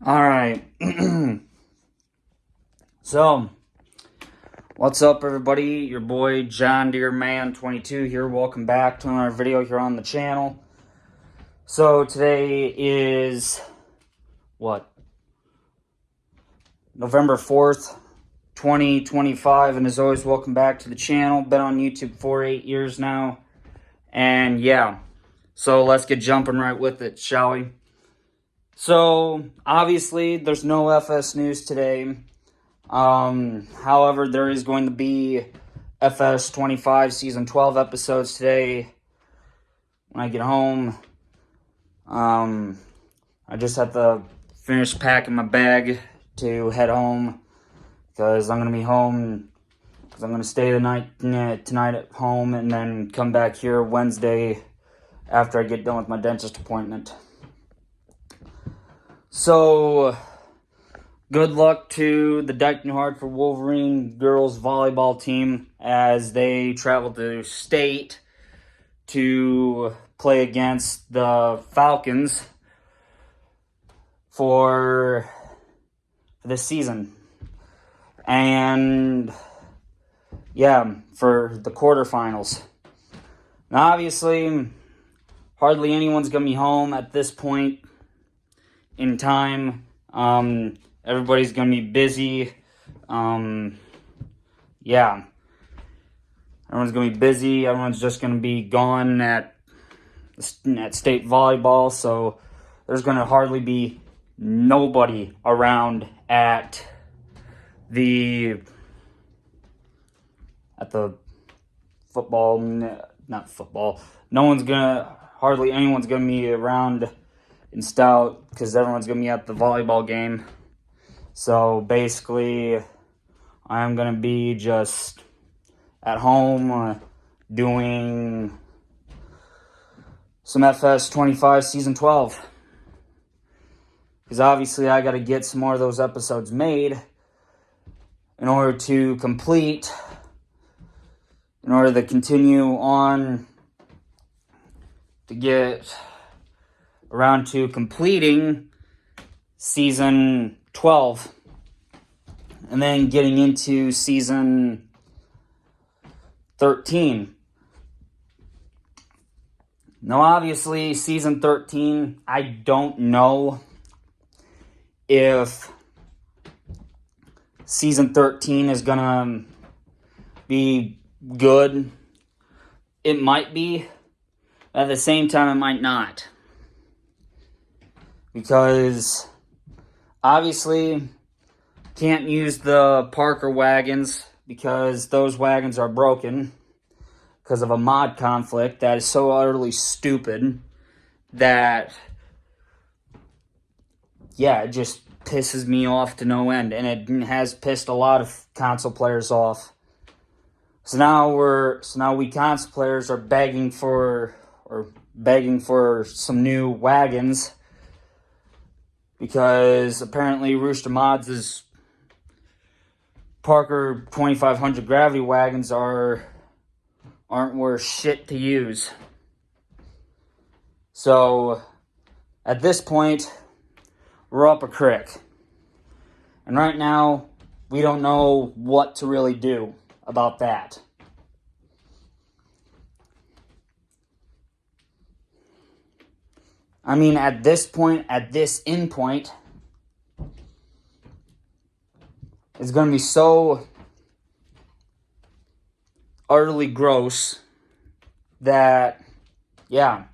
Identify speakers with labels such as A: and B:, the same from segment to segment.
A: All right. So, what's up, everybody? Your boy John Deere Man 22 here. Welcome back to another video here on the channel. So today is what? November 4th, 2025, and as always, welcome back to the channel. Been on YouTube for 8 years now, and yeah. So let's get jumping right with it, shall we? So obviously, there's no FS news today. However, there is going to be FS 25 season 12 episodes today when I get home. I just have to finish packing my bag to head home because I'm going to be home because I'm going to stay tonight at home and then come back here Wednesday after I get done with my dentist appointment. So, good luck to the Dayton Hartford Wolverine girls volleyball team as they travel to state to play against the Falcons for this season. And yeah, for the quarterfinals. Now, obviously, hardly anyone's going to be home at this point in time. Everybody's going to be busy. Yeah. Everyone's going to be busy. Everyone's just going to be gone at state volleyball. So there's going to hardly be nobody around at the football, not football. Hardly anyone's going to be around in Stout because everyone's going to be at the volleyball game. So basically, I'm going to be just at home doing some FS 25 season 12. Because obviously I got to get some more of those episodes made in order to continue on to get around to completing season 12 and then getting into season 13. Now, obviously, season 13, I don't know if season 13 is going to be good. It might be. At the same time, it might not. Because obviously can't use the Parker wagons because those wagons are broken because of a mod conflict that is so utterly stupid that, yeah, it just pisses me off to no end, and it has pissed a lot of console players off. So now we console players are begging for some new wagons because apparently Rooster Mods' Parker 2500 gravity wagons aren't worth shit to use. So at this point, we're up a creek. And right now, we don't know what to really do about that. I mean, at this end point, it's going to be so utterly gross that, yeah.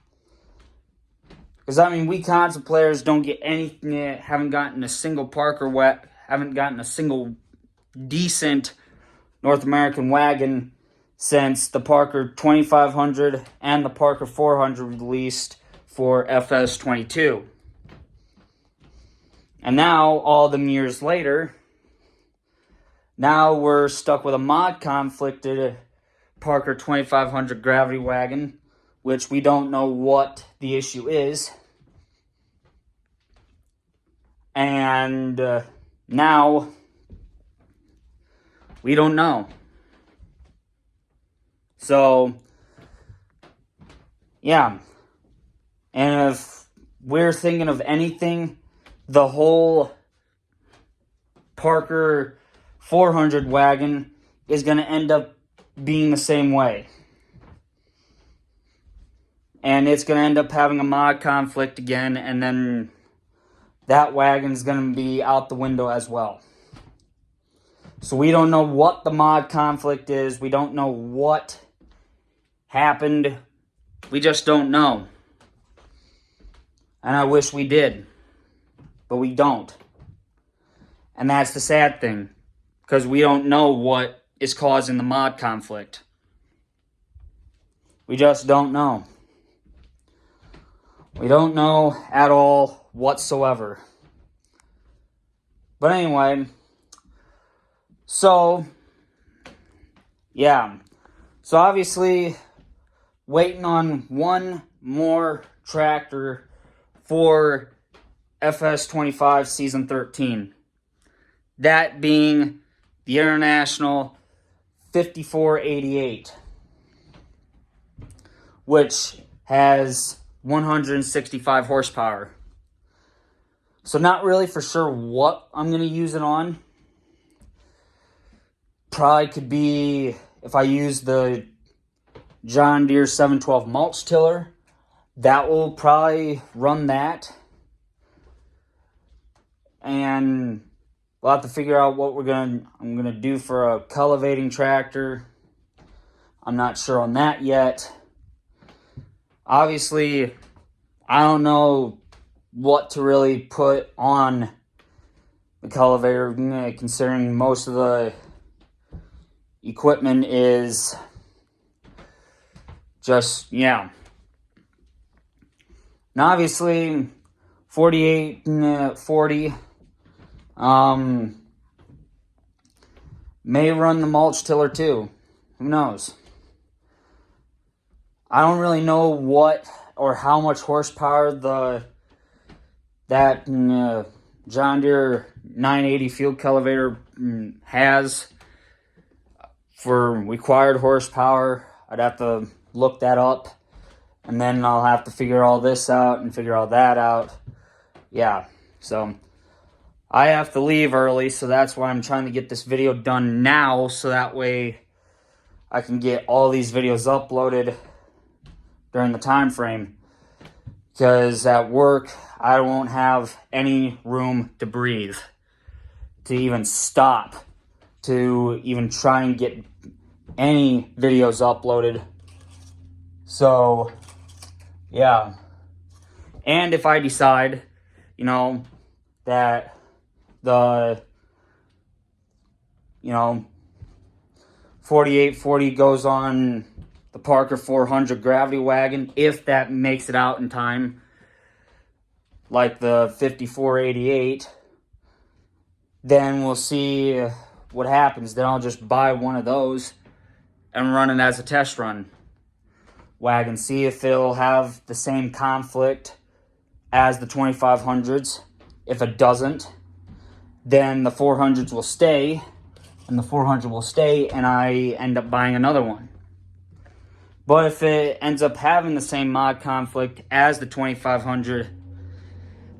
A: Because, I mean, we console players don't get anything yet, haven't gotten a single decent North American wagon since the Parker 2500 and the Parker 400 released for FS 22. And now, all them years later, now we're stuck with a mod conflicted Parker 2500 gravity wagon, which we don't know what the issue is. And now we don't know. So, yeah. And if we're thinking of anything the whole Parker 400 wagon is going to end up being the same way. And it's going to end up having a mod conflict again, and then that wagon's going to be out the window as well. So we don't know what the mod conflict is. We don't know what happened. We just don't know. And I wish we did. But we don't. And that's the sad thing. Because we don't know what is causing the mod conflict. We just don't know. We don't know at all whatsoever. But anyway, so, yeah. So obviously, waiting on one more tractor for FS25 Season 13. That being the International 5488, which has 165 horsepower. So not really for sure what I'm going to use it on. Probably could be if I use the John Deere 712 mulch tiller. That will probably run that. And we'll have to figure out what I'm gonna do for a cultivating tractor. I'm not sure on that yet. Obviously, I don't know what to really put on the cultivator, considering most of the equipment is just, yeah. Now, obviously, 4840 may run the mulch tiller too. Who knows? I don't really know what or how much horsepower that John Deere 980 field cultivator has for required horsepower. I'd have to look that up, and then I'll have to figure all this out and figure all that out. Yeah, so I have to leave early, so that's why I'm trying to get this video done now, so that way I can get all these videos uploaded during the time frame. Because at work, I won't have any room to breathe, to even stop, to even try and get any videos uploaded. So, yeah. And if I decide, that the, 4840 goes on the Parker 400 gravity wagon, if that makes it out in time, like the 5488, then we'll see what happens. Then I'll just buy one of those and run it as a test run wagon, see if it'll have the same conflict as the 2500s. If it doesn't, then the 400s will stay, and the 400 will stay, and I end up buying another one. But if it ends up having the same mod conflict as the 2500,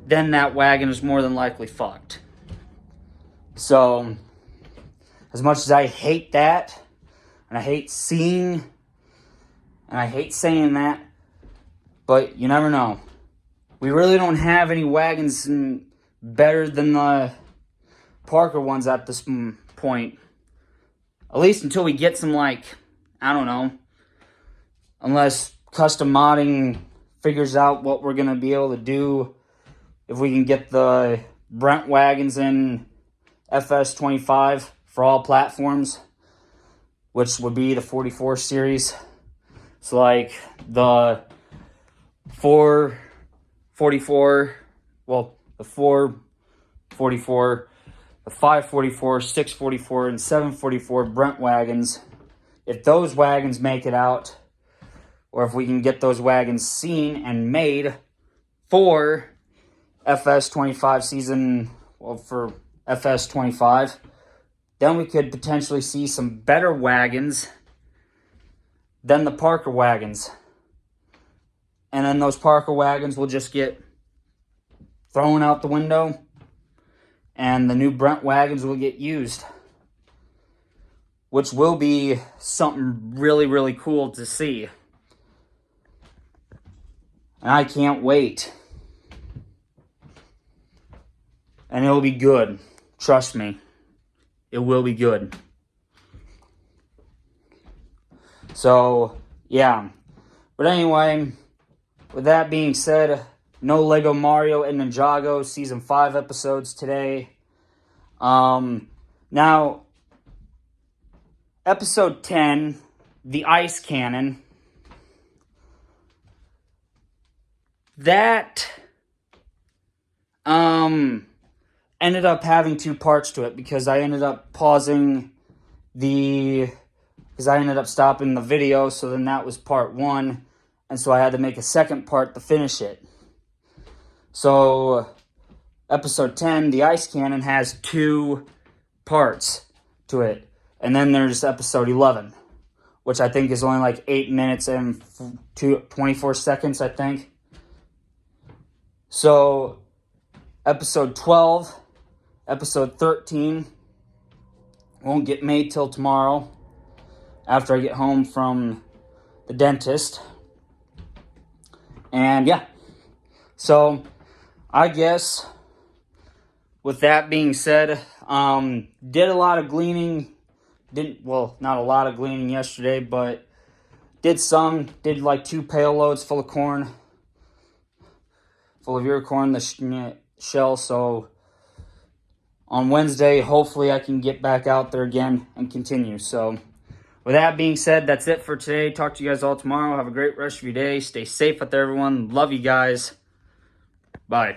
A: then that wagon is more than likely fucked. So, as much as I hate that, and I hate seeing, and I hate saying that, but you never know. We really don't have any wagons better than the Parker ones at this point. At least until we get some, I don't know, unless custom modding figures out what we're going to be able to do. If we can get the Brent wagons in FS25 for all platforms, which would be the 44 series. So the 444, the 444, the 544, 644, and 744 Brent wagons, if those wagons make it out, or if we can get those wagons seen and made for FS25 season, for FS25, then we could potentially see some better wagons than the Parker wagons. And then those Parker wagons will just get thrown out the window, and the new Brent wagons will get used, which will be something really, really cool to see. And I can't wait. And it'll be good. Trust me. It will be good. So, yeah. But anyway, with that being said, no Lego Mario and Ninjago Season 5 episodes today. Now, Episode 10, The Ice Cannon. That ended up having 2 parts to it because I ended up pausing because I ended up stopping the video, so then that was part 1, and so I had to make a second part to finish it. So, Episode 10, The Ice Cannon, has 2 parts to it, and then there's Episode 11, which I think is only like 8 minutes and 24 seconds, I think. So, Episode 12, Episode 13 won't get made till tomorrow after I get home from the dentist. And yeah, so I guess with that being said, did a lot of gleaning. Not a lot of gleaning yesterday, but did like 2 pail loads full of corn. Full of your corn, the shell. So on Wednesday, hopefully I can get back out there again and continue. So with that being said, that's it for today. Talk to you guys all tomorrow. Have a great rest of your day. Stay safe out there, everyone. Love you guys. Bye.